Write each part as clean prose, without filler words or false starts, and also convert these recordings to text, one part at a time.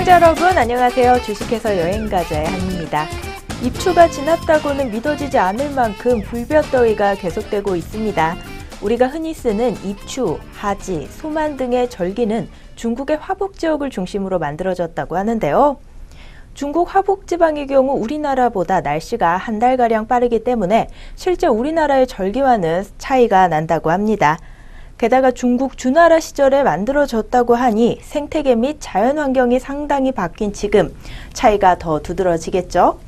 시청자 여러분 안녕하세요. 주식회사 여행가자의 한입니다. 입추가 지났다고는 믿어지지 않을 만큼 불볕더위가 계속되고 있습니다. 우리가 흔히 쓰는 입추, 하지, 소만 등의 절기는 중국의 화북 지역을 중심으로 만들어졌다고 하는데요. 중국 화북 지방의 경우 우리나라보다 날씨가 한 달가량 빠르기 때문에 실제 우리나라의 절기와는 차이가 난다고 합니다. 게다가 중국 주나라 시절에 만들어졌다고 하니 생태계 및 자연환경이 상당히 바뀐 지금 차이가 더 두드러지겠죠.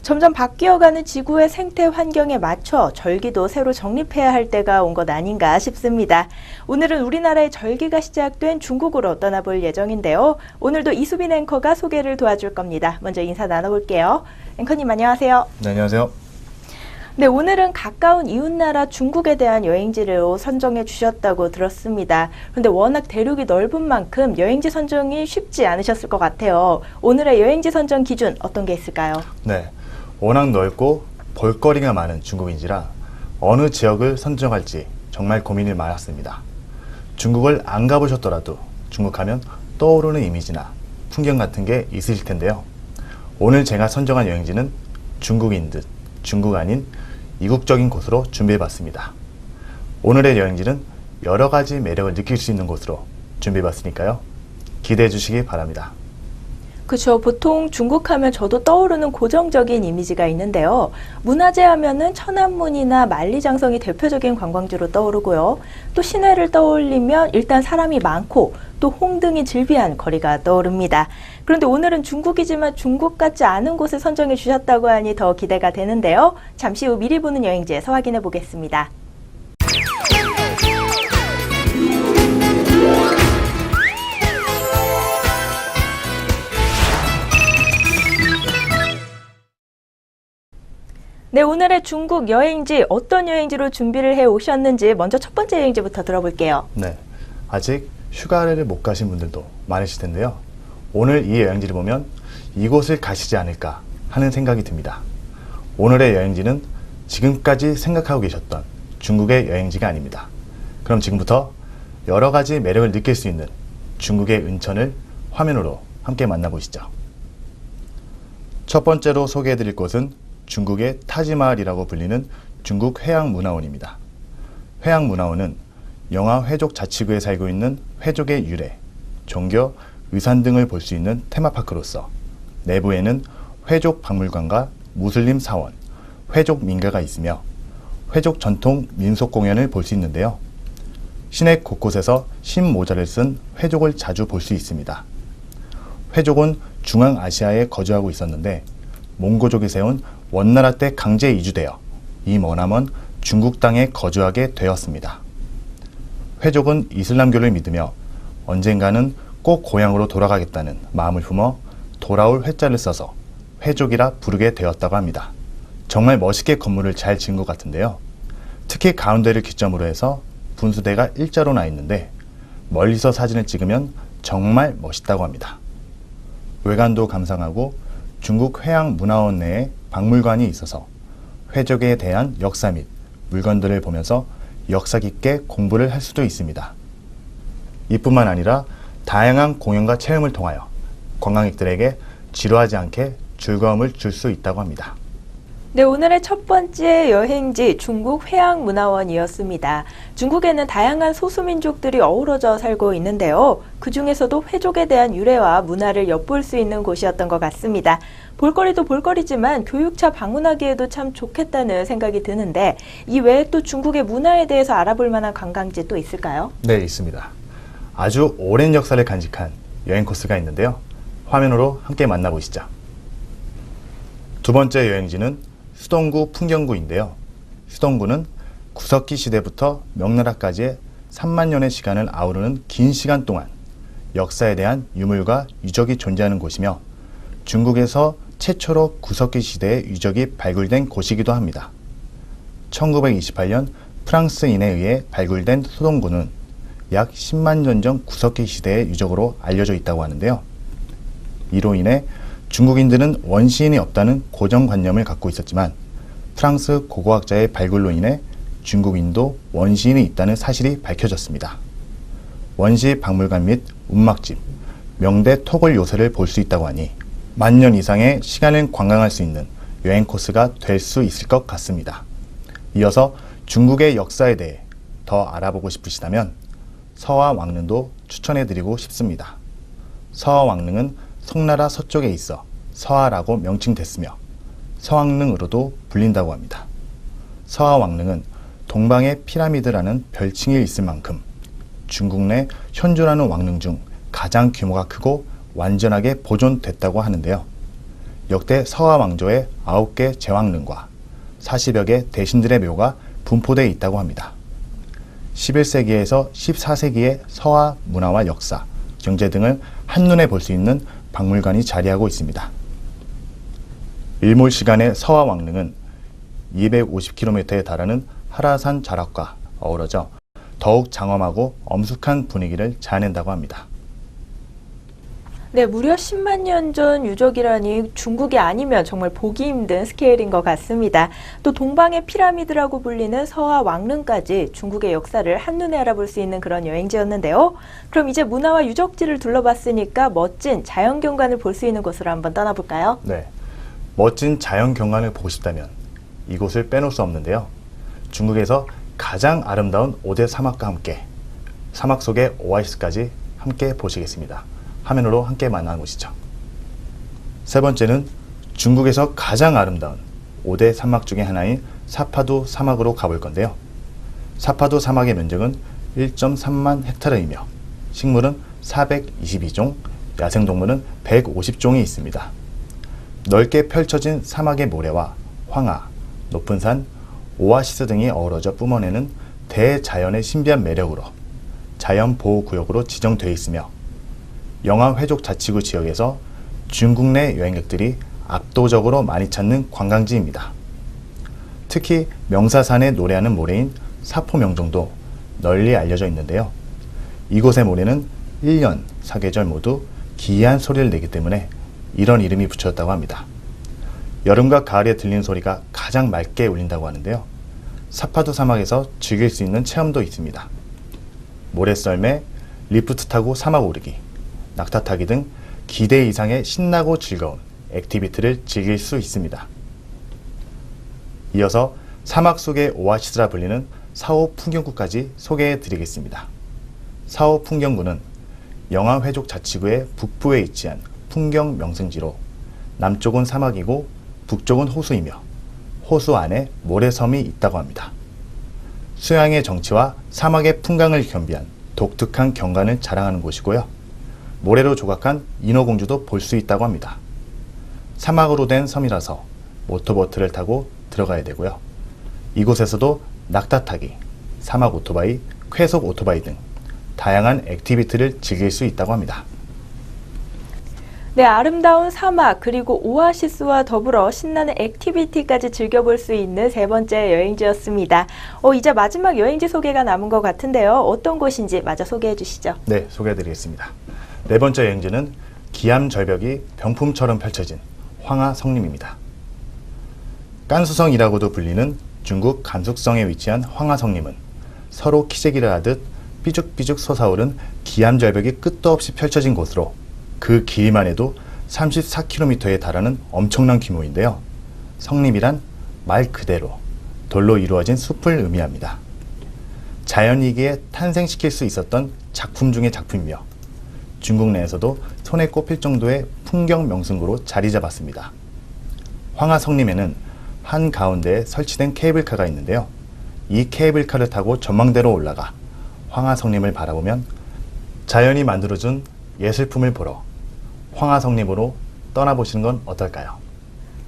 점점 바뀌어가는 지구의 생태 환경에 맞춰 절기도 새로 정립해야 할 때가 온 것 아닌가 싶습니다. 오늘은 우리나라의 절기가 시작된 중국으로 떠나볼 예정인데요. 오늘도 이수빈 앵커가 소개를 도와줄 겁니다. 먼저 인사 나눠볼게요. 앵커님 안녕하세요. 네, 안녕하세요. 네, 오늘은 가까운 이웃나라 중국에 대한 여행지로 선정해 주셨다고 들었습니다. 그런데 워낙 대륙이 넓은 만큼 여행지 선정이 쉽지 않으셨을 것 같아요. 오늘의 여행지 선정 기준 어떤 게 있을까요? 네, 워낙 넓고 볼거리가 많은 중국인지라 어느 지역을 선정할지 정말 고민이 많았습니다. 중국을 안 가보셨더라도 중국 하면 떠오르는 이미지나 풍경 같은 게 있으실 텐데요. 오늘 제가 선정한 여행지는 중국인 듯 중국 아닌 이국적인 곳으로 준비해봤습니다. 오늘의 여행지는 여러 가지 매력을 느낄 수 있는 곳으로 준비해봤으니까요. 기대해 주시기 바랍니다. 그렇죠. 보통 중국 하면 저도 떠오르는 고정적인 이미지가 있는데요. 문화재 하면은 천안문이나 만리장성이 대표적인 관광지로 떠오르고요. 또 시내를 떠올리면 일단 사람이 많고 또 홍등이 즐비한 거리가 떠오릅니다. 그런데 오늘은 중국이지만 중국 같지 않은 곳을 선정해 주셨다고 하니 더 기대가 되는데요. 잠시 후 미리 보는 여행지에서 확인해 보겠습니다. 네, 오늘의 중국 여행지 어떤 여행지로 준비를 해 오셨는지 먼저 첫 번째 여행지부터 들어볼게요. 네, 아직 휴가를 못 가신 분들도 많으실 텐데요. 오늘 이 여행지를 보면 이곳을 가시지 않을까 하는 생각이 듭니다. 오늘의 여행지는 지금까지 생각하고 계셨던 중국의 여행지가 아닙니다. 그럼 지금부터 여러 가지 매력을 느낄 수 있는 중국의 은천을 화면으로 함께 만나보시죠. 첫 번째로 소개해드릴 곳은 중국의 타지마을이라고 불리는 중국 회양문화원입니다. 회양문화원은 영화 회족 자치구에 살고 있는 회족의 유래, 종교, 의산 등을 볼 수 있는 테마파크로서 내부에는 회족 박물관과 무슬림 사원, 회족 민가가 있으며 회족 전통 민속 공연을 볼 수 있는데요. 시내 곳곳에서 신모자를 쓴 회족을 자주 볼 수 있습니다. 회족은 중앙아시아에 거주하고 있었는데 몽고족이 세운 원나라 때 강제 이주되어 이 머나먼 중국 땅에 거주하게 되었습니다. 회족은 이슬람교를 믿으며 언젠가는 꼭 고향으로 돌아가겠다는 마음을 품어 돌아올 회자를 써서 회족이라 부르게 되었다고 합니다. 정말 멋있게 건물을 잘 지은 것 같은데요. 특히 가운데를 기점으로 해서 분수대가 일자로 나 있는데 멀리서 사진을 찍으면 정말 멋있다고 합니다. 외관도 감상하고 중국 회양문화원 내에 박물관이 있어서 회족에 대한 역사 및 물건들을 보면서 역사 깊게 공부를 할 수도 있습니다. 이뿐만 아니라 다양한 공연과 체험을 통하여 관광객들에게 지루하지 않게 즐거움을 줄 수 있다고 합니다. 네, 오늘의 첫 번째 여행지 중국 회양문화원이었습니다. 중국에는 다양한 소수민족들이 어우러져 살고 있는데요. 그 중에서도 회족에 대한 유래와 문화를 엿볼 수 있는 곳이었던 것 같습니다. 볼거리도 볼거리지만 교육차 방문하기에도 참 좋겠다는 생각이 드는데 이 외에 또 중국의 문화에 대해서 알아볼 만한 관광지 또 있을까요? 네, 있습니다. 아주 오랜 역사를 간직한 여행 코스가 있는데요. 화면으로 함께 만나보시죠. 두 번째 여행지는 수동구 풍경구인데요. 수동구는 구석기 시대부터 명나라까지의 3만 년의 시간을 아우르는 긴 시간 동안 역사에 대한 유물과 유적이 존재하는 곳이며 중국에서 최초로 구석기 시대의 유적이 발굴된 곳이기도 합니다. 1928년 프랑스인에 의해 발굴된 수동구는 약 10만 년 전 구석기 시대의 유적으로 알려져 있다고 하는데요. 이로 인해 중국인들은 원시인이 없다는 고정관념을 갖고 있었지만 프랑스 고고학자의 발굴로 인해 중국인도 원시인이 있다는 사실이 밝혀졌습니다. 원시 박물관 및 운막집, 명대 토골 요새를 볼 수 있다고 하니 만년 이상의 시간을 관광할 수 있는 여행 코스가 될 수 있을 것 같습니다. 이어서 중국의 역사에 대해 더 알아보고 싶으시다면 서화 왕릉도 추천해드리고 싶습니다. 서화 왕릉은 송나라 서쪽에 있어 서화라고 명칭됐으며 서왕릉으로도 불린다고 합니다. 서화 왕릉은 동방의 피라미드라는 별칭이 있을 만큼 중국 내 현존하는 왕릉 중 가장 규모가 크고 완전하게 보존됐다고 하는데요. 역대 서화 왕조의 9개 제왕릉과 40여 개 대신들의 묘가 분포되어 있다고 합니다. 11세기에서 14세기의 서화 문화와 역사, 경제 등을 한눈에 볼 수 있는 박물관이 자리하고 있습니다. 일몰 시간의 서화 왕릉은 250km에 달하는 하라산 자락과 어우러져 더욱 장엄하고 엄숙한 분위기를 자아낸다고 합니다. 네, 무려 10만 년 전 유적이라니 중국이 아니면 정말 보기 힘든 스케일인 것 같습니다. 또 동방의 피라미드라고 불리는 서화 왕릉까지 중국의 역사를 한눈에 알아볼 수 있는 그런 여행지였는데요. 그럼 이제 문화와 유적지를 둘러봤으니까 멋진 자연 경관을 볼 수 있는 곳으로 한번 떠나볼까요? 네, 멋진 자연 경관을 보고 싶다면 이곳을 빼놓을 수 없는데요. 중국에서 가장 아름다운 5대 사막과 함께 사막 속의 오아시스까지 함께 보시겠습니다. 화면으로 함께 만나보시죠. 세 번째는 중국에서 가장 아름다운 5대 사막 중에 하나인 사파두 사막으로 가볼 건데요. 사파두 사막의 면적은 1.3만 헥타르이며 식물은 422종, 야생동물은 150종이 있습니다. 넓게 펼쳐진 사막의 모래와 황하, 높은 산, 오아시스 등이 어우러져 뿜어내는 대자연의 신비한 매력으로 자연보호구역으로 지정되어 있으며 영암회족자치구 지역에서 중국 내 여행객들이 압도적으로 많이 찾는 관광지입니다. 특히 명사산에 노래하는 모래인 사포명종도 널리 알려져 있는데요. 이곳의 모래는 1년, 사계절 모두 기이한 소리를 내기 때문에 이런 이름이 붙여졌다고 합니다. 여름과 가을에 들리는 소리가 가장 맑게 울린다고 하는데요. 사파두 사막에서 즐길 수 있는 체험도 있습니다. 모래썰매, 리프트 타고 사막 오르기, 낙타 타기 등 기대 이상의 신나고 즐거운 액티비티를 즐길 수 있습니다. 이어서 사막 속의 오아시스라 불리는 사오 풍경구까지 소개해 드리겠습니다. 사오 풍경구는 영암회족자치구의 북부에 위치한 풍경 명승지로 남쪽은 사막이고 북쪽은 호수이며 호수 안에 모래섬이 있다고 합니다. 수양의 정치와 사막의 풍광을 겸비한 독특한 경관을 자랑하는 곳이고요. 모래로 조각한 인어공주도 볼 수 있다고 합니다. 사막으로 된 섬이라서 모터보트를 타고 들어가야 되고요. 이곳에서도 낙타 타기, 사막 오토바이, 쾌속 오토바이 등 다양한 액티비티를 즐길 수 있다고 합니다. 네, 아름다운 사막 그리고 오아시스와 더불어 신나는 액티비티까지 즐겨볼 수 있는 세 번째 여행지였습니다. 이제 마지막 여행지 소개가 남은 것 같은데요. 어떤 곳인지 마저 소개해 주시죠. 네, 소개해드리겠습니다. 네 번째 여행지는 기암절벽이 병풍처럼 펼쳐진 황하성림입니다. 깐수성이라고도 불리는 중국 간숙성에 위치한 황하성림은 서로 키재기를 하듯 삐죽삐죽 솟아오른 기암절벽이 끝도 없이 펼쳐진 곳으로 그 길이만 해도 34km에 달하는 엄청난 규모인데요. 성림이란 말 그대로 돌로 이루어진 숲을 의미합니다. 자연이기에 탄생시킬 수 있었던 작품 중의 작품이며 중국 내에서도 손에 꼽힐 정도의 풍경 명승구로 자리 잡았습니다. 황하성림에는 한가운데에 설치된 케이블카가 있는데요. 이 케이블카를 타고 전망대로 올라가 황하성림을 바라보면 자연이 만들어준 예술품을 보러 황하성림으로 떠나보시는 건 어떨까요?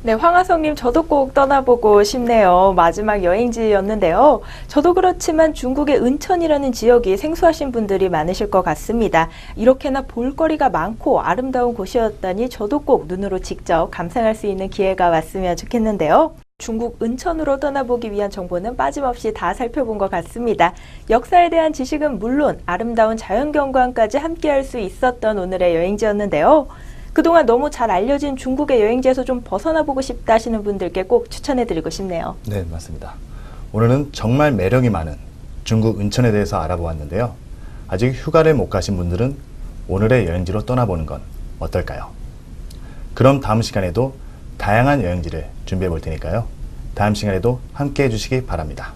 네, 황하성님 저도 꼭 떠나보고 싶네요. 마지막 여행지였는데요. 저도 그렇지만 중국의 은천이라는 지역이 생소하신 분들이 많으실 것 같습니다. 이렇게나 볼거리가 많고 아름다운 곳이었다니 저도 꼭 눈으로 직접 감상할 수 있는 기회가 왔으면 좋겠는데요. 중국 은천으로 떠나보기 위한 정보는 빠짐없이 다 살펴본 것 같습니다. 역사에 대한 지식은 물론 아름다운 자연경관까지 함께할 수 있었던 오늘의 여행지였는데요. 그동안 너무 잘 알려진 중국의 여행지에서 좀 벗어나 보고 싶다 하시는 분들께 꼭 추천해드리고 싶네요. 네, 맞습니다. 오늘은 정말 매력이 많은 중국 은천에 대해서 알아보았는데요. 아직 휴가를 못 가신 분들은 오늘의 여행지로 떠나보는 건 어떨까요? 그럼 다음 시간에도 다양한 여행지를 준비해 볼 테니까요. 다음 시간에도 함께 해주시기 바랍니다.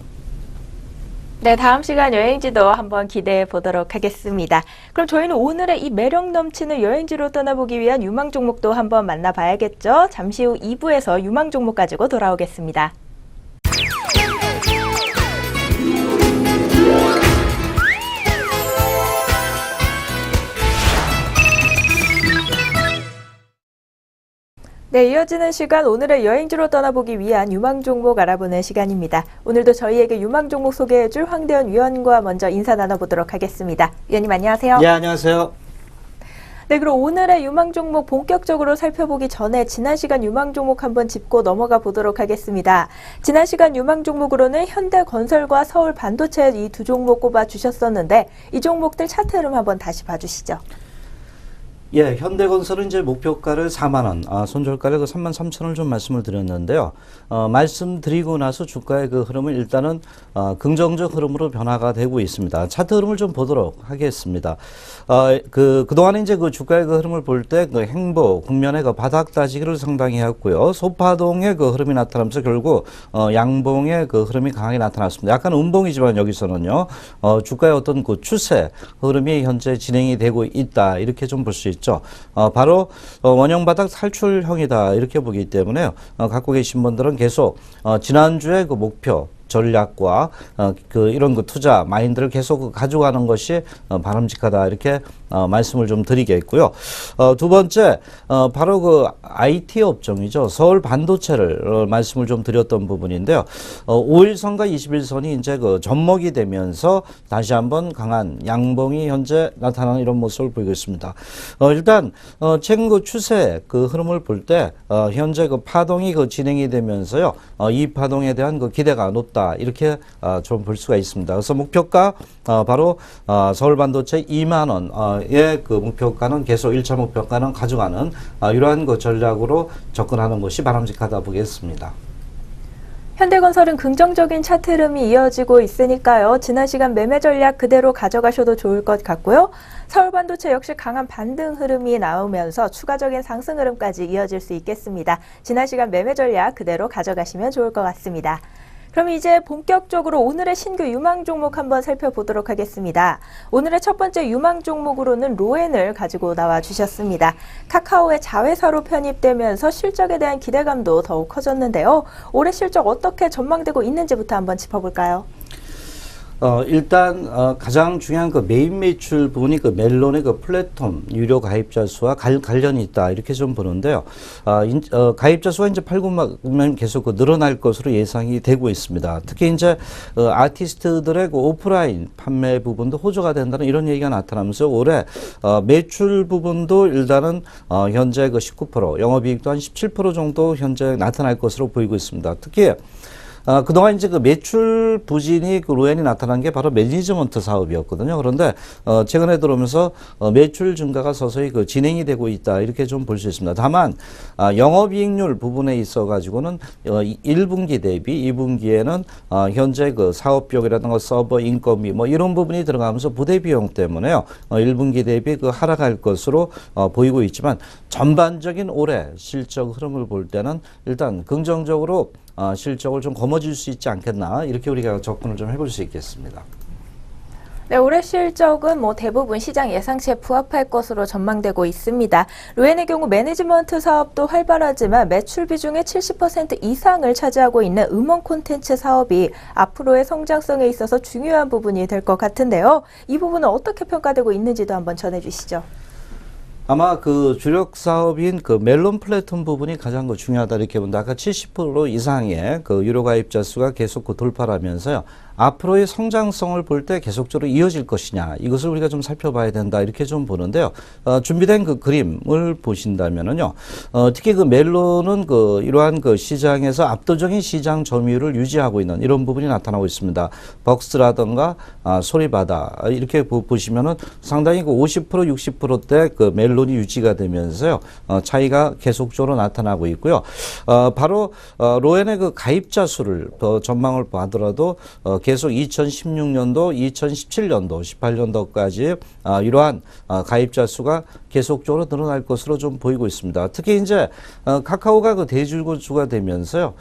네, 다음 시간 여행지도 한번 기대해 보도록 하겠습니다. 그럼 저희는 오늘의 이 매력 넘치는 여행지로 떠나보기 위한 유망 종목도 한번 만나봐야겠죠? 잠시 후 2부에서 유망 종목 가지고 돌아오겠습니다. 네, 이어지는 시간 오늘의 여행지로 떠나보기 위한 유망 종목 알아보는 시간입니다. 오늘도 저희에게 유망 종목 소개해줄 황대현 위원과 먼저 인사 나눠보도록 하겠습니다. 위원님 안녕하세요. 네, 안녕하세요. 네, 그럼 오늘의 유망 종목 본격적으로 살펴보기 전에 지난 시간 유망 종목 한번 짚고 넘어가 보도록 하겠습니다. 지난 시간 유망 종목으로는 현대건설과 서울반도체 이 두 종목 꼽아 주셨었는데 이 종목들 차트 흐름 한번 다시 봐주시죠. 예, 현대건설은 이제 목표가를 4만 원, 손절가를 3만 3천 원을 좀 말씀을 드렸는데요. 말씀드리고 나서 주가의 그 흐름은 일단은 긍정적 흐름으로 변화가 되고 있습니다. 차트 흐름을 좀 보도록 하겠습니다. 그동안에 이제 그 주가의 그 흐름을 볼 때 그 행보, 국면의 그 바닥 다지기를 상당히 했고요. 소파동의 그 흐름이 나타나면서 결국 양봉의 그 흐름이 강하게 나타났습니다. 약간 음봉이지만 여기서는요, 주가의 어떤 그 추세 흐름이 현재 진행이 되고 있다. 이렇게 좀 볼 수 있죠. 바로 원형 바닥 탈출형이다 이렇게 보기 때문에요. 갖고 계신 분들은 계속 지난주에 그 목표 전략과 이런 그 투자 마인드를 계속 가져가는 것이 바람직하다 이렇게 말씀을 좀 드리겠고요. 두 번째 바로 그 IT 업종이죠. 서울 반도체를 말씀을 좀 드렸던 부분인데요. 5일선과 21선이 이제 그 접목이 되면서 다시 한번 강한 양봉이 현재 나타나는 이런 모습을 보이고 있습니다. 일단 최근 그 추세 그 흐름을 볼 때 현재 그 파동이 그 진행이 되면서요. 이 파동에 대한 그 기대가 높다. 이렇게 좀 볼 수가 있습니다. 그래서 목표가 바로 서울 반도체 2만 원의 그 목표가는 계속 1차 목표가는 가져가는 이러한 그 전략으로 접근하는 것이 바람직하다 보겠습니다. 현대건설은 긍정적인 차트 흐름이 이어지고 있으니까요. 지난 시간 매매 전략 그대로 가져가셔도 좋을 것 같고요. 서울반도체 역시 강한 반등 흐름이 나오면서 추가적인 상승 흐름까지 이어질 수 있겠습니다. 지난 시간 매매 전략 그대로 가져가시면 좋을 것 같습니다. 그럼 이제 본격적으로 오늘의 신규 유망 종목 한번 살펴보도록 하겠습니다. 오늘의 첫 번째 유망 종목으로는 로엔을 가지고 나와 주셨습니다. 카카오의 자회사로 편입되면서 실적에 대한 기대감도 더욱 커졌는데요. 올해 실적 어떻게 전망되고 있는지부터 한번 짚어볼까요? 일단 가장 중요한 그 메인 매출 부분이 그 멜론의 그 플랫폼 유료 가입자 수와 관련이 있다 이렇게 좀 보는데요. 가입자 수가 이제 8,900만 계속 그 늘어날 것으로 예상이 되고 있습니다. 특히 이제 아티스트들의 그 오프라인 판매 부분도 호조가 된다는 이런 얘기가 나타나면서 올해 매출 부분도 일단은 현재 그 19%, 영업이익도 한 17% 정도 현재 나타날 것으로 보이고 있습니다. 특히 그동안 이제 그 매출 부진이 그 로엔이 나타난 게 바로 매니지먼트 사업이었거든요. 그런데 최근에 들어오면서 매출 증가가 서서히 그 진행이 되고 있다 이렇게 좀 볼 수 있습니다. 다만 영업이익률 부분에 있어 가지고는 1분기 대비 2분기에는 현재 그 사업 비용이라든가 서버 인건비 뭐 이런 부분이 들어가면서 부대 비용 때문에요. 1분기 대비 그 하락할 것으로 보이고 있지만 전반적인 올해 실적 흐름을 볼 때는 일단 긍정적으로 실적을 좀 거머쥘 수 있지 않겠나 이렇게 우리가 접근을 좀 해볼 수 있겠습니다. 네, 올해 실적은 대부분 시장 예상치에 부합할 것으로 전망되고 있습니다. 로엔의 경우 매니지먼트 사업도 활발하지만 매출 비중의 70% 이상을 차지하고 있는 음원 콘텐츠 사업이 앞으로의 성장성에 있어서 중요한 부분이 될 것 같은데요. 이 부분은 어떻게 평가되고 있는지도 한번 전해주시죠. 아마 그 주력 사업인 그 멜론 플랫폼 부분이 가장 그 중요하다 이렇게 본다. 아까 70% 이상의 그 유료 가입자 수가 계속 그 돌파하면서요. 앞으로의 성장성을 볼 때 계속적으로 이어질 것이냐 이것을 우리가 좀 살펴봐야 된다 이렇게 좀 보는데요. 준비된 그 그림을 보신다면은요. 특히 그 멜론은 그 이러한 그 시장에서 압도적인 시장 점유율을 유지하고 있는 이런 부분이 나타나고 있습니다. 벅스라든가 소리바다 이렇게 보시면은 상당히 그 50% 60%대 그 멜론이 유지가 되면서요. 차이가 계속적으로 나타나고 있고요. 바로 로엔의 그 가입자 수를 전망을 봐더라도 계속 2016년도, 2017년도, 18년도까지 이러한 가입자 수가 계속적으로 늘어날 것으로 좀 보이고 있습니다. 특히 이제 카카오가 그 대주주가 되면서요,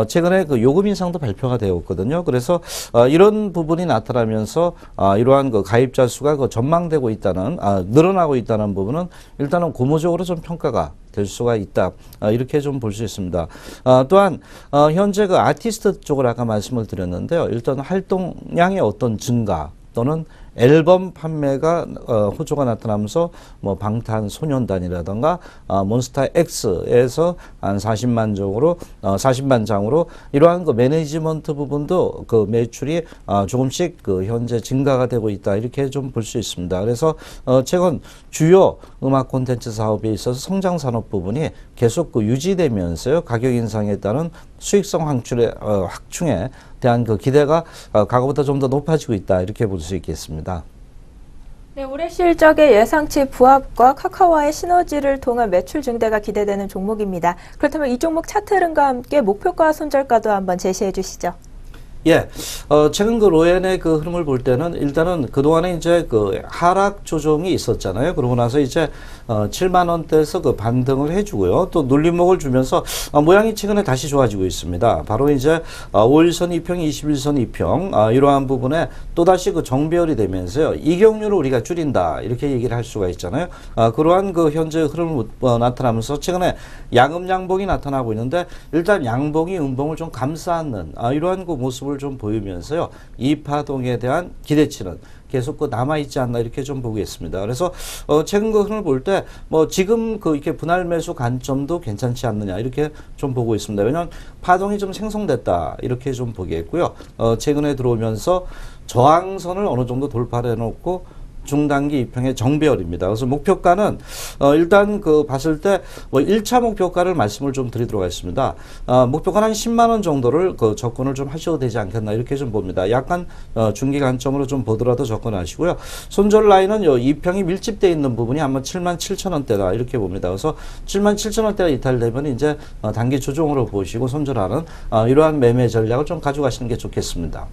최근에 그 요금 인상도 발표가 되었거든요. 그래서 이런 부분이 나타나면서 이러한 그 가입자 수가 그 전망되고 있다는, 늘어나고 있다는 부분은 일단은 고무적으로 좀 평가가 될 수가 있다. 이렇게 좀 볼 수 있습니다. 또한 현재 그 아티스트 쪽을 아까 말씀을 드렸는데요. 일단 활동량의 어떤 증가 또는 앨범 판매가 호조가 나타나면서 뭐 방탄소년단이라든가 몬스타엑스에서 한 40만 장으로 이러한 그 매니지먼트 부분도 그 매출이 조금씩 그 현재 증가가 되고 있다 이렇게 좀 볼 수 있습니다. 그래서 최근 주요 음악 콘텐츠 사업에 있어서 성장 산업 부분이 계속 그 유지되면서요 가격 인상에 따른 수익성 확충에 대한 그 기대가 과거보다 좀 더 높아지고 있다 이렇게 볼 수 있겠습니다. 네, 올해 실적의 예상치 부합과 카카오와의 시너지를 통한 매출 증대가 기대되는 종목입니다. 그렇다면 이 종목 차트 흐름과 함께 목표가 손절가도 한번 제시해 주시죠. 예, 최근 그 로엔의 그 흐름을 볼 때는 일단은 그동안에 이제 그 하락 조정이 있었잖아요. 그러고 나서 이제 7만 원대에서 그 반등을 해주고요. 또 눌림목을 주면서 모양이 최근에 다시 좋아지고 있습니다. 바로 이제 5일선 2평, 21선 2평 이러한 부분에 또다시 그 정배열이 되면서요. 이격률을 우리가 줄인다 이렇게 얘기를 할 수가 있잖아요. 그러한 그 현재 흐름을 나타나면서 최근에 양음 양봉이 나타나고 있는데 일단 양봉이 음봉을 좀 감싸는 이러한 그 모습을 좀 보이면서요. 이 파동에 대한 기대치는 계속 그 남아있지 않나 이렇게 좀 보겠습니다. 그래서 최근 그 흐름을 볼 때 뭐 지금 그 이렇게 분할 매수 관점도 괜찮지 않느냐 이렇게 좀 보고 있습니다. 왜냐하면 파동이 좀 생성됐다 이렇게 좀 보겠고요. 최근에 들어오면서 저항선을 어느 정도 돌파를 해놓고 중단기 2평의 정배열입니다. 그래서 목표가는 일단 그 봤을 때 뭐 1차 목표가를 말씀을 좀 드리도록 하겠습니다. 목표가는 한 10만 원 정도를 그 접근을 좀 하셔도 되지 않겠나 이렇게 좀 봅니다. 약간 중기 관점으로 좀 보더라도 접근하시고요. 손절 라인은 2평이 밀집되어 있는 부분이 아마 7만 7천 원대다 이렇게 봅니다. 그래서 7만 7천 원대가 이탈되면 이제 단기 조정으로 보시고 손절하는 이러한 매매 전략을 좀 가져가시는 게 좋겠습니다.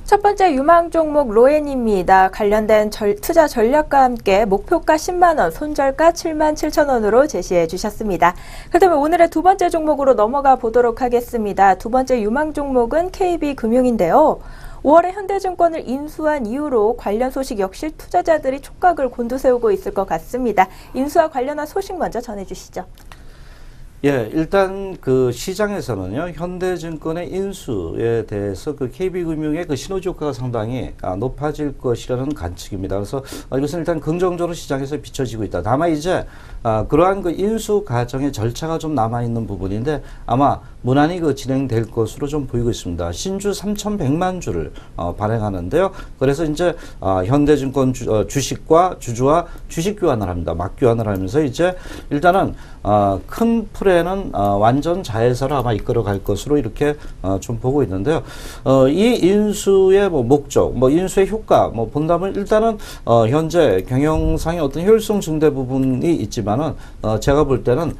첫 번째 유망 종목 로엔입니다. 관련된 투자 전략과 함께 목표가 10만 원, 손절가 7만 7천 원으로 제시해 주셨습니다. 그렇다면 오늘의 두 번째 종목으로 넘어가 보도록 하겠습니다. 두 번째 유망 종목은 KB금융인데요. 5월에 현대증권을 인수한 이후로 관련 소식 역시 투자자들이 촉각을 곤두세우고 있을 것 같습니다. 인수와 관련한 소식 먼저 전해주시죠. 예, 일단 그 시장에서는요, 현대증권의 인수에 대해서 그 KB금융의 그 시너지 효과가 상당히 높아질 것이라는 관측입니다. 그래서 이것은 일단 긍정적으로 시장에서 비춰지고 있다. 다만 이제 그러한 그 인수 과정의 절차가 좀 남아있는 부분인데 아마 무난히 그 진행될 것으로 좀 보이고 있습니다. 신주 3,100만 주를 발행하는데요. 그래서 이제 현대증권 주식과 주주와 주식 교환을 합니다. 막 교환을 하면서 이제 일단은 큰 풀에는 완전 자회사로 아마 이끌어 갈 것으로 이렇게 좀 보고 있는데요. 이 인수의 뭐 목적, 뭐 인수의 효과, 뭐 본다면 일단은 현재 경영상의 어떤 효율성 증대 부분이 있지만은 제가 볼 때는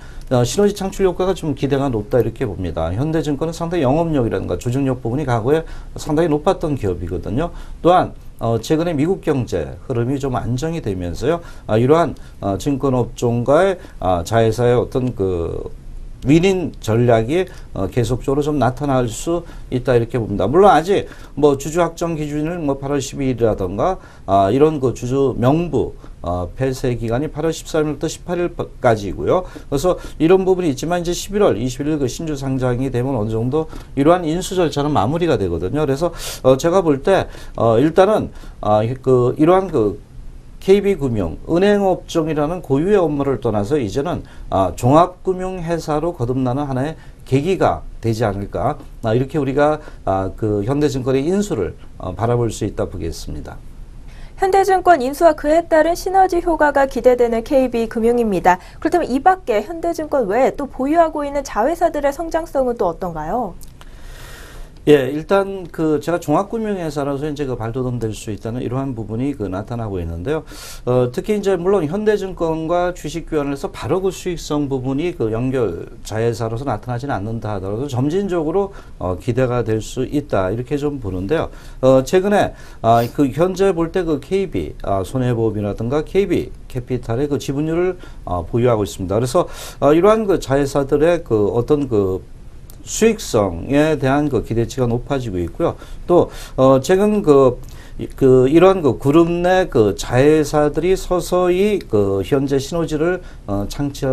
시너지 창출 효과가 좀 기대가 높다 이렇게 봅니다. 현대증권은 상당히 영업력이라든가 조직력 부분이 과거에 상당히 높았던 기업이거든요. 또한 최근에 미국 경제 흐름이 좀 안정이 되면서요. 이러한 증권업종과의 자회사의 어떤 그 윈인 전략이 계속적으로 좀 나타날 수 있다 이렇게 봅니다. 물론 아직 뭐 주주 확정 기준을 뭐 8월 12일이라던가 이런 그 주주 명부 폐쇄 기간이 8월 13일부터 18일까지이고요. 그래서 이런 부분이 있지만 이제 11월 21일 그 신주 상장이 되면 어느 정도 이러한 인수 절차는 마무리가 되거든요. 그래서 제가 볼 때 일단은 그 이러한 그 KB금융, 은행업종이라는 고유의 업무를 떠나서 이제는 종합금융회사로 거듭나는 하나의 계기가 되지 않을까 이렇게 우리가 그 현대증권의 인수를 바라볼 수 있다 보겠습니다. 현대증권 인수와 그에 따른 시너지 효과가 기대되는 KB금융입니다. 그렇다면 이 밖에 현대증권 외에 또 보유하고 있는 자회사들의 성장성은 또 어떤가요? 예, 일단 그 제가 종합금융회사라서 이제 그 발돋움될 수 있다는 이러한 부분이 그 나타나고 있는데요. 특히 이제 물론 현대증권과 주식 교환을 해서 바로 그 수익성 부분이 그 연결 자회사로서 나타나지는 않는다 하더라도 점진적으로 기대가 될 수 있다 이렇게 좀 보는데요. 최근에 그 현재 볼 때 그 KB 손해보험이라든가 KB 캐피탈의 그 지분율을 보유하고 있습니다. 그래서 이러한 그 자회사들의 그 어떤 그 수익성에 대한 그 기대치가 높아지고 있고요. 또 최근 이런 그 그룹 내 그 자회사들이 서서히 그 현재 시너지를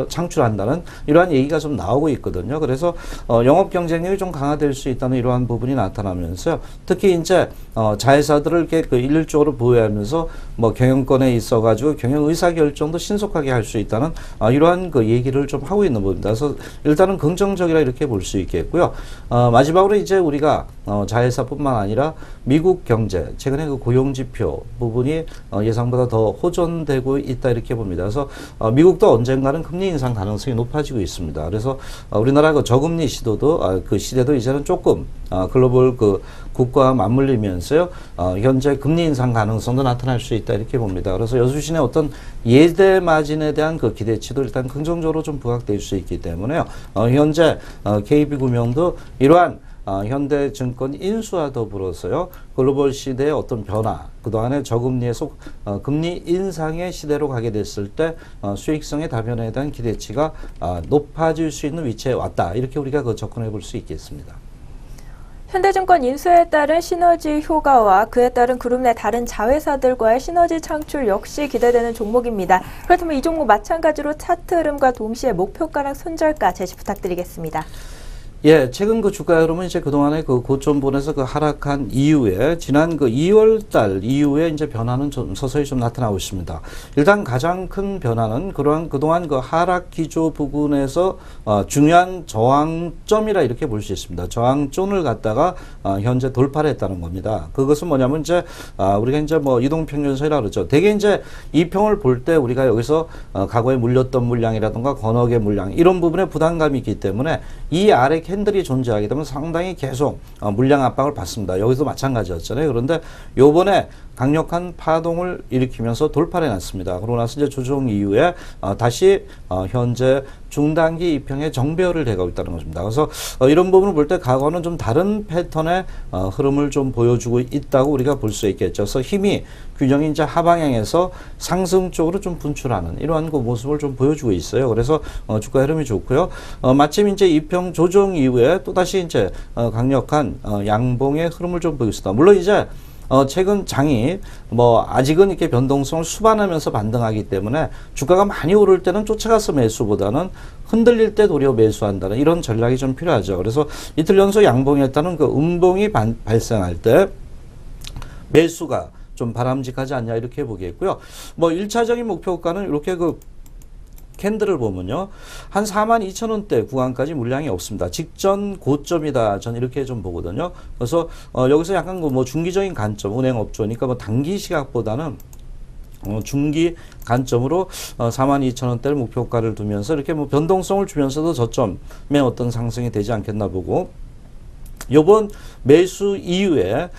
창출한다는 이러한 얘기가 좀 나오고 있거든요. 그래서 영업 경쟁력이 좀 강화될 수 있다는 이러한 부분이 나타나면서요. 특히 이제 자회사들을 이렇게 그 일률적으로 보유하면서 뭐 경영권에 있어가지고 경영 의사 결정도 신속하게 할 수 있다는 이러한 그 얘기를 좀 하고 있는 부분입니다. 그래서 일단은 긍정적이라 이렇게 볼 수 있겠고요. 마지막으로 이제 우리가 자회사뿐만 아니라 미국 경제 최근에 그 고용지표 부분이 예상보다 더 호전되고 있다 이렇게 봅니다. 그래서 미국도 언젠가는 금리 인상 가능성이 높아지고 있습니다. 그래서 우리나라 그 저금리 시도도 그 시대도 이제는 조금 글로벌 그 국가와 맞물리면서요 현재 금리 인상 가능성도 나타날 수 있다 이렇게 봅니다. 그래서 여수신의 어떤 예대 마진에 대한 그 기대치도 일단 긍정적으로 좀 부각될 수 있기 때문에요. 현재 KB금융도 이러한 현대증권 인수와 더불어서요 글로벌 시대의 어떤 변화, 그동안의 저금리에서 금리 인상의 시대로 가게 됐을 때 수익성의 다변화에 대한 기대치가 높아질 수 있는 위치에 왔다 이렇게 우리가 그 접근해 볼 수 있겠습니다. 현대증권 인수에 따른 시너지 효과와 그에 따른 그룹 내 다른 자회사들과의 시너지 창출 역시 기대되는 종목입니다. 그렇다면 이 종목 마찬가지로 차트 흐름과 동시에 목표가랑 손절가 제시 부탁드리겠습니다. 예, 최근 그 주가 흐름은 이제 그동안에 그 고점본에서 그 하락한 이후에 지난 그 2월 달 이후에 이제 변화는 좀 서서히 좀 나타나고 있습니다. 일단 가장 큰 변화는 그동안 그 하락 기조 부분에서 중요한 저항점이라 이렇게 볼 수 있습니다. 저항존을 갖다가 현재 돌파를 했다는 겁니다. 그것은 뭐냐면 이제 우리가 이제 뭐 이동평균선이라 그러죠. 대개 이제 이 평을 볼 때 우리가 여기서 과거에 물렸던 물량이라든가 건너의 물량 이런 부분에 부담감이 있기 때문에 이 아래 캔들이 존재하게 되면 상당히 계속 물량 압박을 받습니다. 여기서 마찬가지였잖아요. 그런데 요번에 강력한 파동을 일으키면서 돌파를 해놨습니다. 그러고 나서 이제 조정 이후에 다시 현재 중단기 이평의 정배열을 돼가고 있다는 것입니다. 그래서 이런 부분을 볼 때 과거는 좀 다른 패턴의 흐름을 좀 보여주고 있다고 우리가 볼 수 있겠죠. 그래서 힘이 균형이 이제 하방향에서 상승 쪽으로 좀 분출하는 이러한 그 모습을 좀 보여주고 있어요. 그래서 주가 흐름이 좋고요. 마침 이제 이평 조정 이후에 또 다시 이제 강력한 양봉의 흐름을 좀 보이고 있습니다. 물론 이제 최근 장이 뭐 아직은 이렇게 변동성을 수반하면서 반등하기 때문에 주가가 많이 오를 때는 쫓아가서 매수보다는 흔들릴 때 도리어 매수한다는 이런 전략이 좀 필요하죠. 그래서 이틀 연속 양봉이었다는 그 음봉이 발생할 때 매수가 좀 바람직하지 않냐 이렇게 보겠고요. 뭐 1차적인 목표가는 이렇게 그 캔들을 보면요. 한 42,000원대 구간까지 물량이 없습니다. 직전 고점이다. 전 이렇게 좀 보거든요. 그래서 여기서 약간 뭐 중기적인 관점, 은행업종이니까 뭐 단기 시각보다는 중기 관점으로 42,000원대를 목표가를 두면서 이렇게 뭐 변동성을 주면서도 저점의 어떤 상승이 되지 않겠나 보고 요번 매수 이후에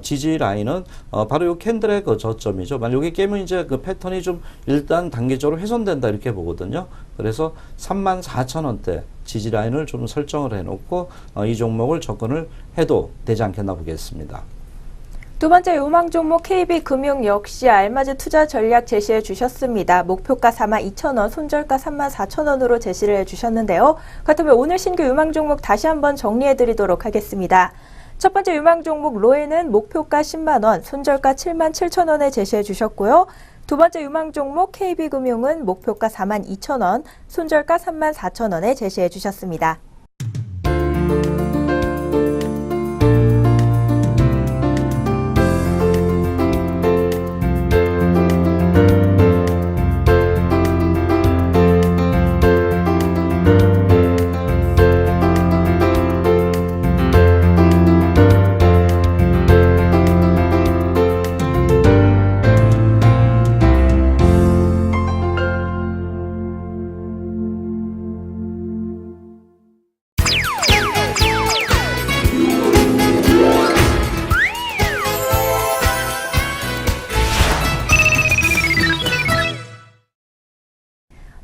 지지 라인은 바로 요 캔들의 그 저점이죠. 만약 여기 깨면 이제 그 패턴이 좀 일단 단계적으로 훼손된다 이렇게 보거든요. 그래서 34,000원대 지지 라인을 좀 설정을 해놓고 이 종목을 접근을 해도 되지 않겠나 보겠습니다. 두 번째 요망 종목 KB금융 역시 알맞은 투자 전략 제시해 주셨습니다. 목표가 42,000원, 손절가 34,000원으로 제시를 해 주셨는데요. 그렇다면 오늘 신규 요망 종목 다시 한번 정리해 드리도록 하겠습니다. 첫 번째 요망 종목 로에는 목표가 10만 원, 손절가 77,000원에 제시해 주셨고요. 두 번째 유망 종목 KB금융은 목표가 42,000원, 손절가 34,000원에 제시해 주셨습니다.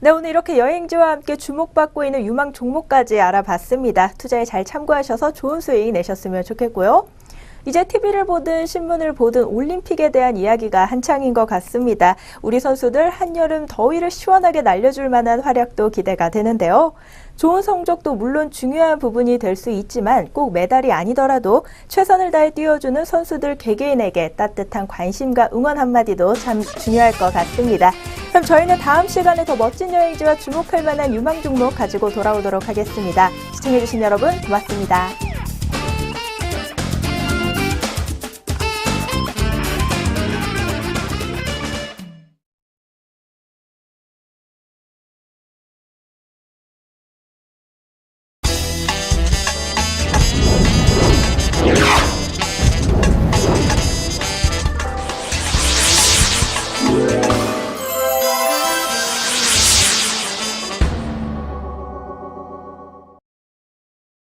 네, 오늘 이렇게 여행지와 함께 주목받고 있는 유망 종목까지 알아봤습니다. 투자에 잘 참고하셔서 좋은 수익 내셨으면 좋겠고요. 이제 TV를 보든 신문을 보든 올림픽에 대한 이야기가 한창인 것 같습니다. 우리 선수들 한여름 더위를 시원하게 날려줄 만한 활약도 기대가 되는데요. 좋은 성적도 물론 중요한 부분이 될 수 있지만 꼭 메달이 아니더라도 최선을 다해 뛰어주는 선수들 개개인에게 따뜻한 관심과 응원 한마디도 참 중요할 것 같습니다. 그럼 저희는 다음 시간에 더 멋진 여행지와 주목할 만한 유망 종목 가지고 돌아오도록 하겠습니다. 시청해주신 여러분 고맙습니다.